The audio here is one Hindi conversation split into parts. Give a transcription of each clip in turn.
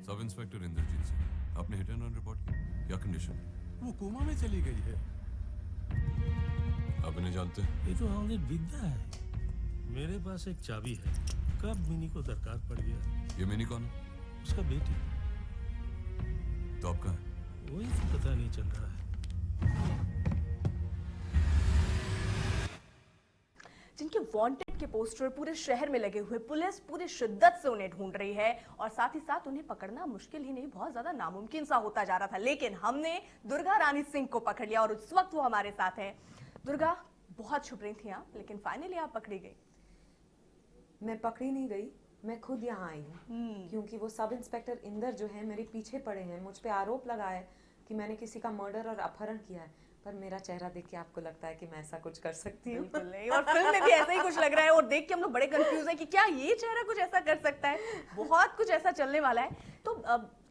सब इंस्पेक्टर इंद्रजीत सिंह, आपने हिट एंड रन रिपोर्ट की? क्या कंडीशन? वो कोमा में चली गई है। आप इन्हें जानते हैं? ये तो हमारी विद्या है। मेरे पास एक चाबी है, कब मिनी को दरकार पड़ गया। ये मिनी कौन है? उसका बेटी। तो आप कहाँ हैं? वही तो पता नहीं चल रहा है। जिनके वांटेड के पोस्टर पूरे शहर में लगे हुए, पुलिस पूरी शिद्दत से उन्हें ढूंढ रही है और साथ ही साथ उन्हें पकड़ना मुश्किल ही नहीं, बहुत ज्यादा नामुमकिन सा होता जा रहा था। लेकिन हमने दुर्गा रानी सिंह को पकड़ लिया और उस वक्त वो हमारे साथ है। दुर्गा, बहुत छुप रही थी आप, लेकिन फाइनली आप पकड़ी गई। मैं पकड़ी नहीं गई, मैं खुद यहाँ आई हूँ क्योंकि वो सब इंस्पेक्टर इंदर जो है मेरे पीछे पड़े हैं, मुझ पे आरोप लगा है कि मैंने किसी का मर्डर और अपहरण किया है। पर मेरा चेहरा देख के आपको लगता है कि मैं ऐसा कुछ कर सकती हूँ? बिल्कुल नहीं, और फिल्म में भी ऐसा ही कुछ लग रहा है और देख के हम लोग बड़े कंफ्यूज है कि क्या ये चेहरा कुछ ऐसा कर सकता है। बहुत कुछ ऐसा चलने वाला है। तो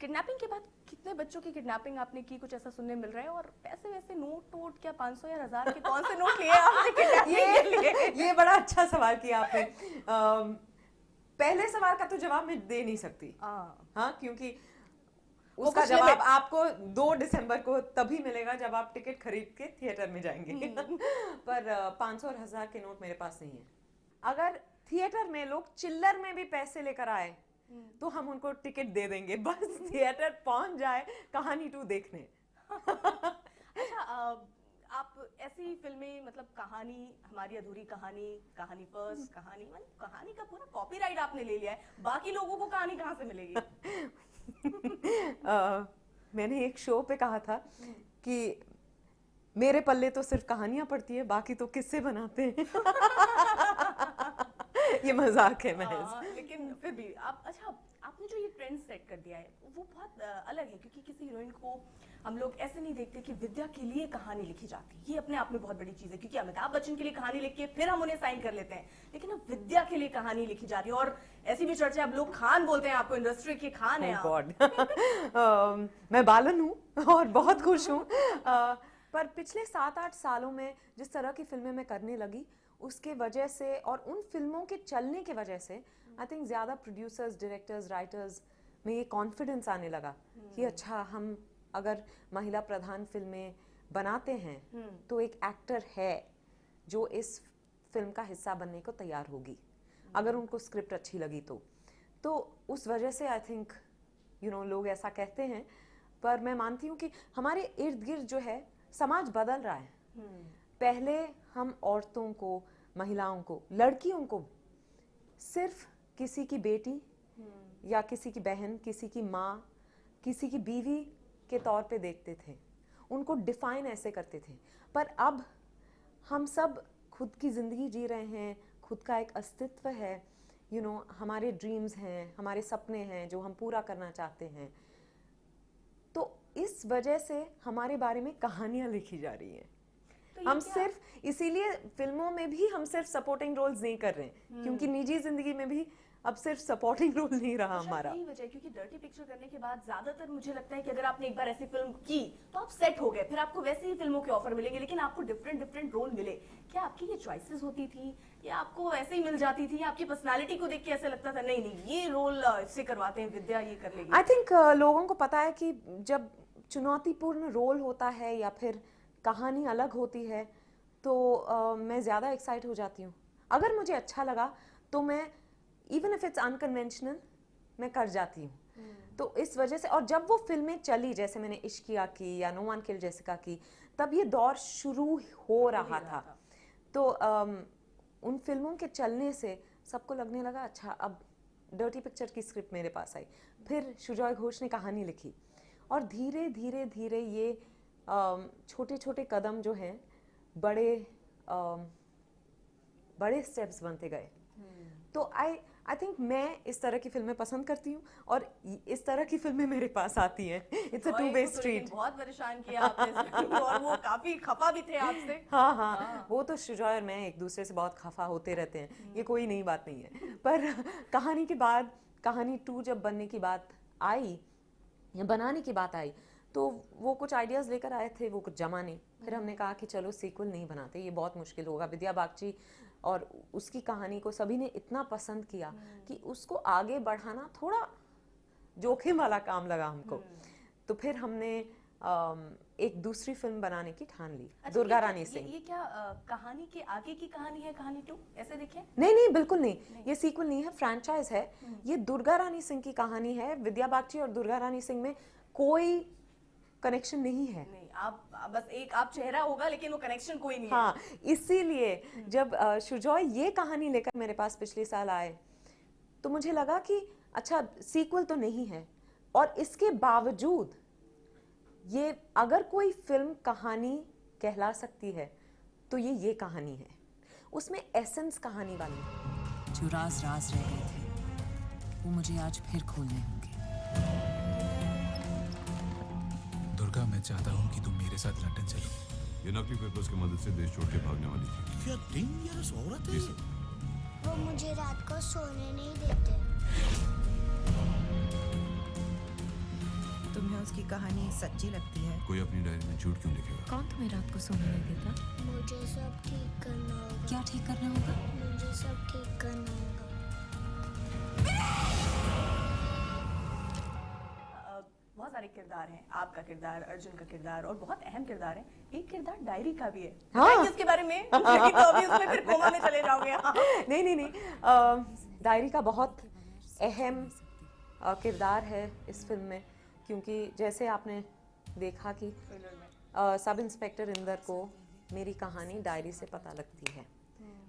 किडनैपिंग के बाद कितने बच्चों की किडनैपिंग आपने की, कुछ ऐसा सुनने मिल रहा है? और पैसे वैसे नोट क्या 500 या 1000 के कौन से नोट लिए आपने किडनैपिंग के लिए? ये बड़ा अच्छा सवाल किया आपने। पहले सवाल का तो जवाब मैं दे नहीं सकती। हाँ, क्योंकि उसका जवाब आपको 2 दिसंबर को तभी मिलेगा जब आप टिकट खरीद के थिएटर में जाएंगे। पर 500 और 1000 के नोट मेरे पास नहीं है। अगर थिएटर में लोग चिल्लर में भी पैसे लेकर आए तो हम उनको टिकट दे देंगे, बस थिएटर पहुंच जाए कहानी 2 देखने। अच्छा, आप ऐसी फिल्में, मतलब कहानी, हमारी अधूरी कहानी, कहानी फर्स्ट, कहानी का पूरा कॉपीराइट आपने ले लिया है, बाकी लोगों को कहानी कहाँ से मिलेगी? मैंने एक शो पे कहा था कि मेरे पल्ले तो सिर्फ कहानियां पड़ती है, बाकी तो किस्से बनाते हैं। ये मजाक है महज। लेकिन फिर भी आपने जो ये ट्रेंड सेट कर दिया है वो बहुत अलग है, क्योंकि किसी हीरोइन को हम लोग ऐसे नहीं देखते कि विद्या के लिए कहानी लिखी जाती है। ये अपने आप में बहुत बड़ी चीज है, क्योंकि अमिताभ बच्चन के लिए कहानी लिख के फिर हम उन्हें साइन कर लेते हैं, लेकिन अब विद्या के लिए कहानी लिखी जा रही है। और ऐसी भी चर्चा, अब लोग खान बोलते हैं आपको, इंडस्ट्री के खान है गॉड। मैं बालन हूँ और बहुत खुश हूँ। पर पिछले 7-8 सालों में जिस तरह की फिल्में मैं करने लगी, उसके वजह से और उन फिल्मों के चलने के वजह से आई थिंक ज़्यादा प्रोड्यूसर्स, डायरेक्टर्स, राइटर्स में ये कॉन्फिडेंस आने लगा कि अच्छा, हम अगर महिला प्रधान फिल्में बनाते हैं तो एक एक्टर है जो इस फिल्म का हिस्सा बनने को तैयार होगी, अगर उनको स्क्रिप्ट अच्छी लगी तो उस वजह से आई थिंक लोग ऐसा कहते हैं। पर मैं मानती हूँ कि हमारे इर्द गिर्द जो है समाज बदल रहा है। पहले हम औरतों को, महिलाओं को, लड़कियों को सिर्फ किसी की बेटी या किसी की बहन, किसी की माँ, किसी की बीवी के तौर पे देखते थे, उनको डिफाइन ऐसे करते थे। पर अब हम सब खुद की जिंदगी जी रहे हैं, खुद का एक अस्तित्व है, हमारे ड्रीम्स हैं, हमारे सपने हैं जो हम पूरा करना चाहते हैं। तो इस वजह से हमारे बारे में कहानियां लिखी जा रही हैं। तो हम सिर्फ इसीलिए फिल्मों में भी हम सिर्फ सपोर्टिंग रोल्स नहीं कर रहे हैं, क्योंकि निजी जिंदगी में भी अब सिर्फ सपोर्टिंग रोल नहीं रहा हमारा। यही वजह है, क्योंकि डर्टी पिक्चर करने के बाद ज्यादातर मुझे लगता है कि अगर आपने एक बार ऐसी फिल्म की तो आप सेट हो गए, फिर आपको वैसे ही फिल्मों के ऑफर मिलेंगे, लेकिन आपको डिफरेंट रोल मिले। क्या आपकी ये चॉइसेस होती थी या आपको ऐसे ही मिल जाती थी? आपकी पर्सनालिटी को देख के ऐसे लगता था नहीं ये रोल इससे करवाते हैं, विद्या ये कर लेगी? आई थिंक लोगों को पता है कि जब चुनौतीपूर्ण रोल होता है या फिर कहानी अलग होती है तो मैं ज़्यादा एक्साइट हो जाती हूँ। अगर मुझे अच्छा लगा तो मैं इवन इफ इट्स अनकन्वेंशनल मैं कर जाती हूँ। तो इस वजह से, और जब वो फिल्में चली, जैसे मैंने इश्किया की या नो वन किल्ड जेसिका की, तब ये दौर शुरू हो रहा था। तो उन फिल्मों के चलने से सबको लगने लगा अच्छा, अब डर्टी पिक्चर की स्क्रिप्ट मेरे पास आई, फिर सुजॉय घोष ने कहानी लिखी, और धीरे धीरे धीरे ये छोटे छोटे कदम जो हैं बड़े स्टेप्स बनते गए। तो आई थिंक मैं इस तरह की फिल्में पसंद करती हूँ और इस तरह की फिल्में मेरे पास आती हैं। It's a two way street. बहुत परेशान किया आपने और वो काफी खफा भी थे आपसे। हाँ, वो तो सुजॉय और मैं एक दूसरे से बहुत खफा होते रहते हैं, ये कोई नई बात नहीं है। पर कहानी के बाद कहानी 2 जब बनने की बात आई या बनाने की बात आई तो वो कुछ आइडियाज़ लेकर आए थे, वो कुछ जमा नहीं। फिर हमने कहा कि चलो सीक्वल नहीं बनाते, ये बहुत मुश्किल होगा। विद्या बागची और उसकी कहानी को सभी ने इतना पसंद किया कि उसको आगे बढ़ाना थोड़ा जोखिम वाला काम लगा हमको। तो फिर हमने एक दूसरी फिल्म बनाने की ठान ली, दुर्गा रानी सिंह। ये क्या कहानी के आगे की कहानी है, कहानी 2 ऐसे देखें? नहीं बिल्कुल नहीं, ये सीक्वल नहीं है, फ्रैंचाइज है। ये दुर्गा रानी सिंह की कहानी है। विद्या बागची और दुर्गा रानी सिंह में कोई कनेक्शन नहीं है। नहीं, आप बस एक आप चेहरा होगा लेकिन वो कनेक्शन कोई नहीं है। हाँ, इसीलिए जब शुजॉय ये कहानी लेकर मेरे पास पिछले साल आए तो मुझे लगा कि अच्छा सीक्वल तो नहीं है, और इसके बावजूद ये अगर कोई फिल्म कहानी कहला सकती है तो ये कहानी है। उसमें एसेंस कहानी वाली है। जो राज रह गए थे वो मुझे आज फिर खोलने होंगे। दुर्गा, मैं चाहता हूँ कि तुम मेरे साथ लंदन चलो। ये नकली पेपर्स की मदद से देश छोड़ के भागने वाली थी। क्या डेंजरस औरत है? जी सर। वो मुझे रात को सोने नहीं देते। तुम्हें उसकी कहानी सच्ची लगती है? कोई अपनी डायरी में झूठ क्यों लिखेगा? कौन तुम्हें रात को सोने नहीं देता? मुझे सब ठीक करना होगा। क्या ठीक करना होगा? मुझे सब ठीक करना होगा। बहुत सारे किरदार हैं, आपका किरदार, अर्जुन का किरदार, और बहुत अहम किरदार है। एक किरदार डायरी का भी है। हाँ। बताइए इसके बारे में। नहीं तो अभी उसमें फिर कोमा में चले जाओगे। हाँ। नहीं, डायरी का बहुत अहम किरदार है इस फिल्म में, क्योंकि जैसे आपने देखा कि सब इंस्पेक्टर इंदर को मेरी कहानी डायरी से पता लगती है,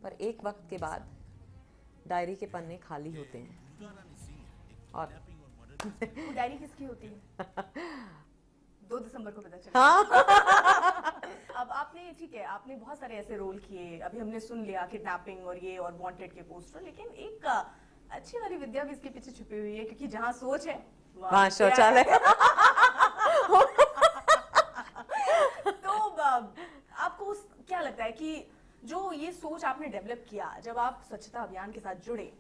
पर एक वक्त के बाद डायरी के पन्ने खाली होते हैं। और वो डायरी किसकी होती है? 2 दिसंबर को पता चला। हाँ। अब आपने, ठीक है, आपने बहुत सारे ऐसे रोल किए, अभी हमने सुन लिया किडनैपिंग और ये और वांटेड के पोस्टर, लेकिन एक अच्छी वाली विद्या भी इसके पीछे छुपी हुई है, क्योंकि जहाँ सोच है वहाँ शौचालय। तो आपको क्या लगता है कि जो ये सोच आपने डेवलप किया जब आप स्वच्छता अभियान के साथ जुड़े,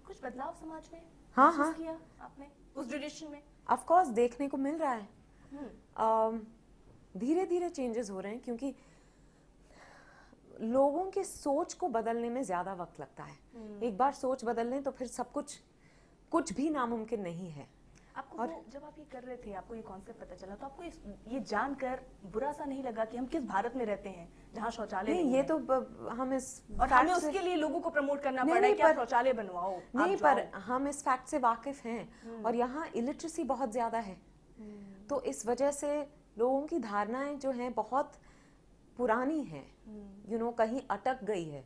कुछ बदलाव समाज में महसूस किया आपने उस डायरेक्शन में? ऑफ कोर्स देखने को मिल रहा है। धीरे धीरे चेंजेस हो रहे हैं, क्योंकि लोगों के सोच को बदलने में ज्यादा वक्त लगता है। एक बार सोच बदल लें तो फिर सब कुछ भी नामुमकिन नहीं है। आपको जब आप ये कर रहे थे, आपको ये कॉन्सेप्ट पता चला, तो आपको ये जानकर बुरा सा नहीं लगा कि हम किस भारत में रहते हैं जहाँ शौचालय नहीं, ये तो हम इस और हमें उसके लिए लोगों को प्रमोट करना पड़ रहा है कि आप शौचालय बनवाओ? नहीं, पर हम इस फैक्ट से वाकिफ हैं, और यहाँ इलिटरेसी बहुत ज्यादा है। तो इस वजह से लोगों की धारणाएं जो हैं बहुत पुरानी हैं, कहीं अटक गई है।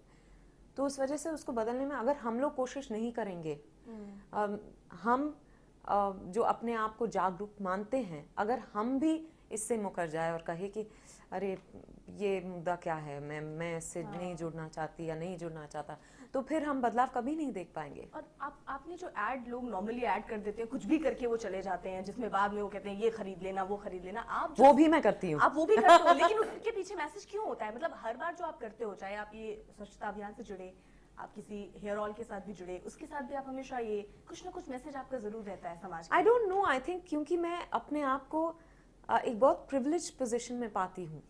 तो उस वजह से उसको बदलने में अगर हम लोग कोशिश नहीं करेंगे, हम जो अपने आप को जागरूक मानते हैं, अगर हम भी इससे मुकर जाए और कहे कि अरे ये मुद्दा क्या है, मैं इससे नहीं जुड़ना चाहती या नहीं जुड़ना चाहता, तो फिर हम बदलाव कभी नहीं देख पाएंगे। और आपने जो ऐड लोग नॉर्मली ऐड कर देते हैं, कुछ भी करके वो चले जाते हैं, जिसमें बाद में वो कहते हैं ये खरीद लेना, वो खरीद लेना, आप वो भी मैं करती हूँ। आप वो भी करते हो, लेकिन उसके पीछे मैसेज क्यों होता है? मतलब हर बार जो आप करते हो, चाहे आप ये स्वच्छता अभियान से जुड़े, आप किसी हेयर ऑयल के साथ भी जुड़े, उसके साथ भी आप हमेशा ये कुछ ना कुछ मैसेज आपका जरूर रहता है समाज के। I don't know, I think क्योंकि मैं अपने आप को एक बहुत प्रिविलेज पोजीशन में पाती हूँ,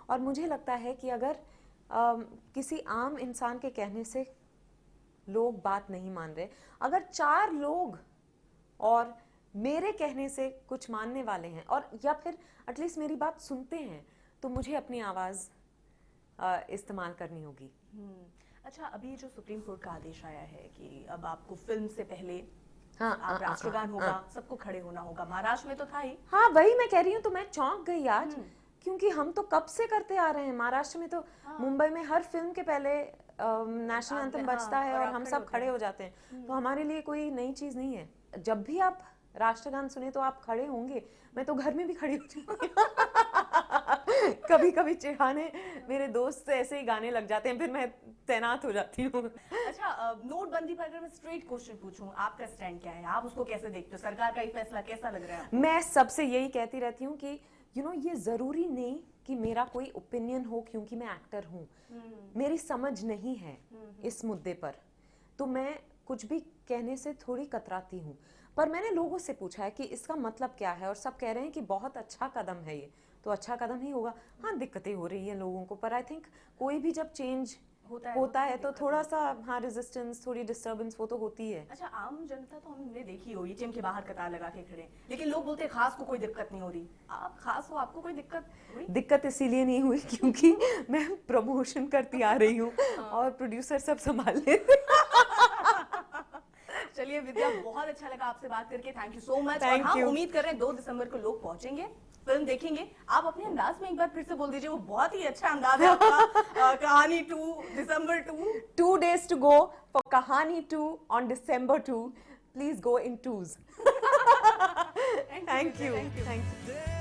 और मुझे लगता है कि अगर किसी आम इंसान के कहने से लोग बात नहीं मान रहे, अगर 4 लोग और मेरे कहने से कुछ मानने वाले हैं, और या फिर एटलीस्ट मेरी बात सुनते हैं, तो मुझे अपनी आवाज़ इस्तेमाल करनी होगी। अच्छा, अभी जो सुप्रीम कोर्ट का आदेश आया है कि अब आपको फिल्म से पहले हाँ, राष्ट्रगान होगा, सबको खड़े होना होगा। महाराष्ट्र में तो था ही। हाँ, वही मैं कह रही हूँ, तो मैं चौंक गई आज, क्योंकि हम तो कब से करते आ रहे हैं। महाराष्ट्र में तो मुंबई में हर फिल्म के पहले नेशनल एंथम बजता है और हम सब खड़े हो जाते हैं। तो हमारे लिए कोई नई चीज नहीं है। जब भी आप राष्ट्रगान सुने तो आप खड़े होंगे। मैं तो घर में भी खड़ी हो जाती हूँ। कभी कभी चिढ़ाने मेरे दोस्त ऐसे ही गाने लग जाते हैं, फिर मैं तैनात हो जाती हूँ। अच्छा, नोटबंदी पर अगर मैं स्ट्रेट क्वेश्चन पूछूं, आपका स्टैंड क्या है? आप उसको कैसे देखते हो? सरकार का ये फैसला कैसा लग रहा है? मैं सबसे यही कहती रहती हूँ कि ये जरूरी नहीं कि मेरा कोई ओपिनियन हो, क्योंकि मैं एक्टर हूँ। मेरी समझ नहीं है इस मुद्दे पर, तो मैं कुछ भी कहने से थोड़ी कतराती हूँ। पर मैंने लोगों से पूछा है कि इसका मतलब क्या है, और सब कह रहे हैं कि बहुत अच्छा कदम है ये, तो अच्छा कदम ही होगा। हाँ, दिक्कतें हो रही हैं लोगों को, पर आई थिंक कोई भी जब चेंज होता है तो थोड़ा सा हाँ रेजिस्टेंस, थोड़ी डिस्टर्बेंस वो तो होती है। अच्छा, आम जनता तो हमने देखी होगी जिम के बाहर कतार लगा के खड़े, लेकिन लोग बोलते हैं खास को कोई दिक्कत नहीं हो रही। आप खास हो, आपको कोई दिक्कत हुई? दिक्कत इसीलिए नहीं हुई क्योंकि मैं प्रमोशन करती आ रही हूँ और प्रोड्यूसर सब संभाल लेते। चलिए विद्या, बहुत अच्छा लगा आपसे बात करके, थैंक यू सो मच। और Thank हम you. उम्मीद कर रहे हैं 2 दिसंबर को लोग पहुंचेंगे, फिल्म देखेंगे। आप अपने अंदाज में एक बार फिर से बोल दीजिए, वो बहुत ही अच्छा अंदाज है आपका। कहानी 2 दिसंबर 2। 2 days to go for Kahani 2 on December 2. Please go in twos. Thank you. Thank you.